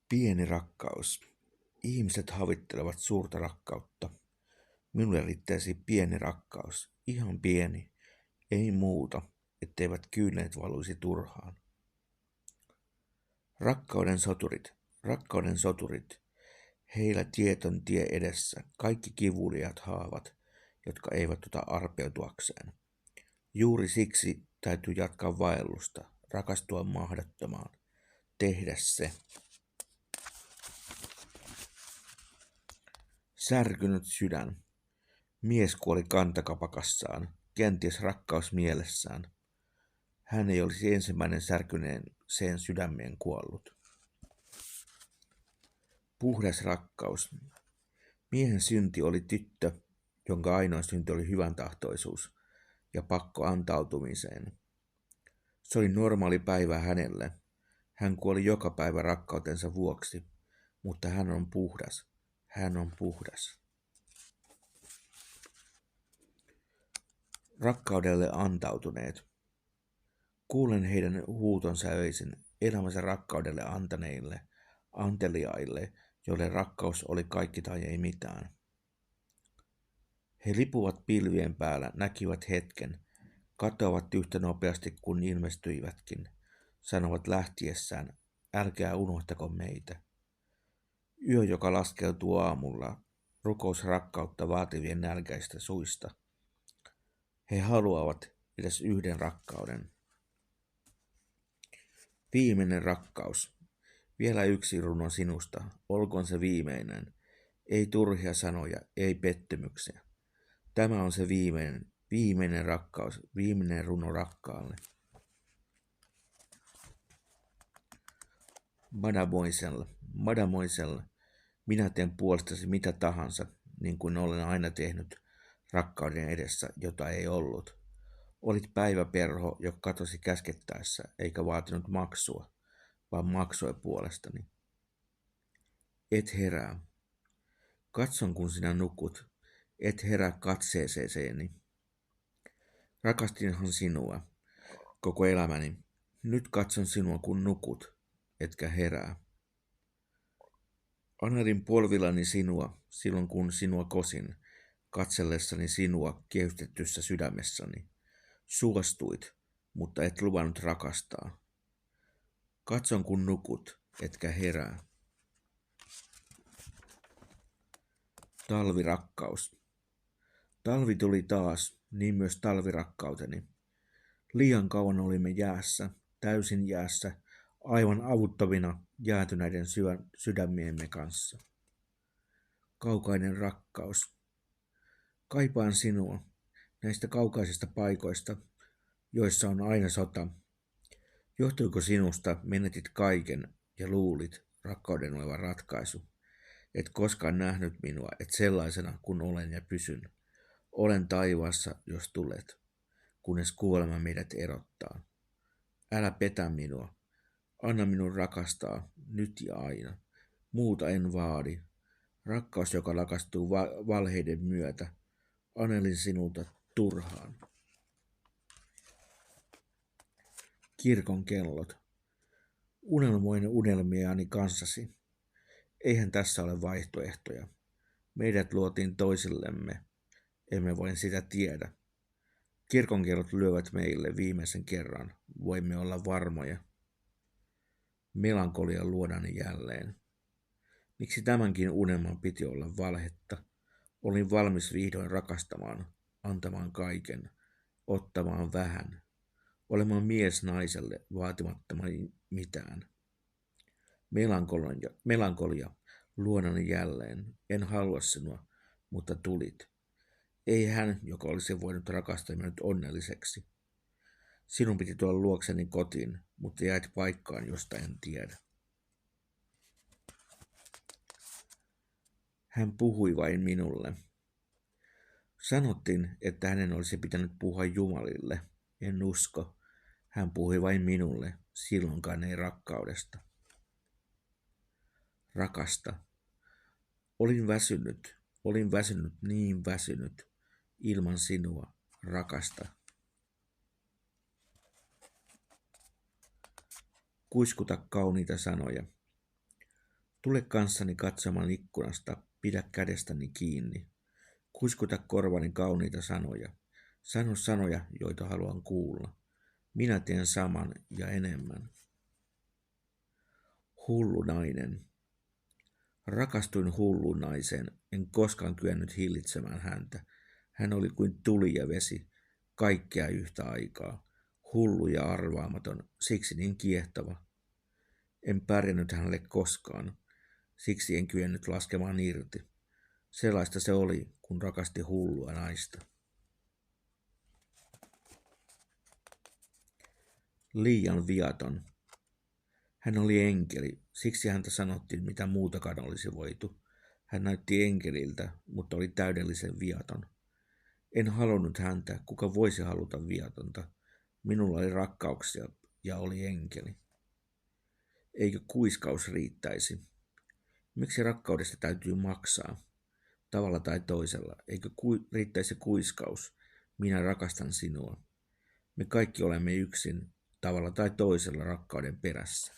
Pieni rakkaus. Ihmiset havittelevat suurta rakkautta. Minulle riittäisi pieni rakkaus, ihan pieni, ei muuta, etteivät kyyneleet valuisi turhaan. Rakkauden soturit, heillä tieton tie edessä, kaikki kivuliaat haavat, jotka eivät ota arpeutuakseen. Juuri siksi täytyy jatkaa vaellusta, rakastua mahdottomaan, tehdä se. Särkynyt sydän. Mies kuoli kantakapakassaan, kenties rakkaus mielessään. Hän ei olisi ensimmäinen särkyneeseen sydämeen kuollut. Puhdas rakkaus. Miehen synti oli tyttö, jonka ainoa synti oli hyväntahtoisuus ja pakko antautumiseen. Se oli normaali päivä hänelle. Hän kuoli joka päivä rakkautensa vuoksi, mutta hän on puhdas. Hän on puhdas. Rakkaudelle antautuneet. Kuulen heidän huutonsa öisin, elämänsä rakkaudelle antaneille, anteliaille, joille rakkaus oli kaikki tai ei mitään. He lipuvat pilvien päällä, näkivät hetken, katoavat yhtä nopeasti kuin ilmestyivätkin, sanovat lähtiessään, älkää unohtako meitä. Yö, joka laskeutuu aamulla, rukous rakkautta vaativien nälkäistä suista. He haluavat edes yhden rakkauden. Viimeinen rakkaus. Vielä yksi runo sinusta, olkoon se viimeinen. Ei turhia sanoja, ei pettymyksiä. Tämä on se viimeinen rakkaus, viimeinen runo rakkaalle. Mademoiselle, minä teen puolestasi mitä tahansa, niin kuin olen aina tehnyt rakkauden edessä, jota ei ollut. Olit päiväperho, joka katosi käskettäessä, eikä vaatinut maksua, vaan maksoi puolestani. Et herää. Katson, kun sinä nukut. Et herää katseeseeni. Rakastinhan sinua koko elämäni. Nyt katson sinua, kun nukut, etkä herää. Anelin polvillani sinua, silloin kun sinua kosin, katsellessani sinua kehystettyssä sydämessäni. Suostuit, mutta et luvannut rakastaa. Katson, kun nukut, etkä herää. Talvirakkaus. Talvi tuli taas, niin myös talvirakkauteni. Liian kauan olimme jäässä, täysin jäässä, aivan avuttomina jäätyneiden sydämiemme kanssa. Kaukainen rakkaus. Kaipaan sinua näistä kaukaisista paikoista, joissa on aina sota. Johtuiko sinusta menetit kaiken ja luulit rakkauden olevan ratkaisu? Et koskaan nähnyt minua, et sellaisena kuin olen ja pysyn. Olen taivaassa, jos tulet, kunnes kuolema meidät erottaa. Älä petä minua. Anna minun rakastaa, nyt ja aina. Muuta en vaadi. Rakkaus, joka lakastuu valheiden myötä. Anelin sinulta turhaan. Kirkon kellot. Unelmoin unelmiani kanssasi. Eihän tässä ole vaihtoehtoja. Meidät luotiin toisillemme. Emme vain sitä tiedä. Kirkonkellot lyövät meille viimeisen kerran. Voimme olla varmoja. Melankolia luodaan jälleen. Miksi tämänkin unelman piti olla valhetta? Olin valmis vihdoin rakastamaan, antamaan kaiken, ottamaan vähän, olemaan mies naiselle vaatimattoman mitään. Melankolia luodaan jälleen. En halua sinua, mutta tulit. Ei hän, joka olisi voinut rakastaa minut onnelliseksi. Sinun piti tulla luokseni kotiin, mutta jäit paikkaan, josta en tiedä. Hän puhui vain minulle. Sanottiin, että hänen olisi pitänyt puhua Jumalille. En usko. Hän puhui vain minulle, silloinkaan ei rakkaudesta. Rakasta. Olin väsynyt, niin väsynyt, ilman sinua, rakasta. Kuiskuta kauniita sanoja. Tule kanssani katsomaan ikkunasta, pidä kädestäni kiinni. Kuiskuta korvani kauniita sanoja. Sano sanoja, joita haluan kuulla. Minä teen saman ja enemmän. Hullu nainen. Rakastuin hulluun naiseen, en koskaan kyennyt hillitsemään häntä. Hän oli kuin tuli ja vesi, kaikkea yhtä aikaa. Hullu ja arvaamaton, siksi niin kiehtova. En pärjännyt hänelle koskaan, siksi en kyennyt laskemaan irti. Sellaista se oli, kun rakasti hullua naista. Liian viaton. Hän oli enkeli, siksi häntä sanottiin mitä muutakaan olisi voitu. Hän näytti enkeliltä, mutta oli täydellisen viaton. En halunnut häntä, kuka voisi haluta viatonta. Minulla oli rakkauksia ja oli enkeli. Eikö kuiskaus riittäisi? Miksi rakkaudesta täytyy maksaa? Tavalla tai toisella. Eikö riittäisi kuiskaus? Minä rakastan sinua. Me kaikki olemme yksin, tavalla tai toisella rakkauden perässä.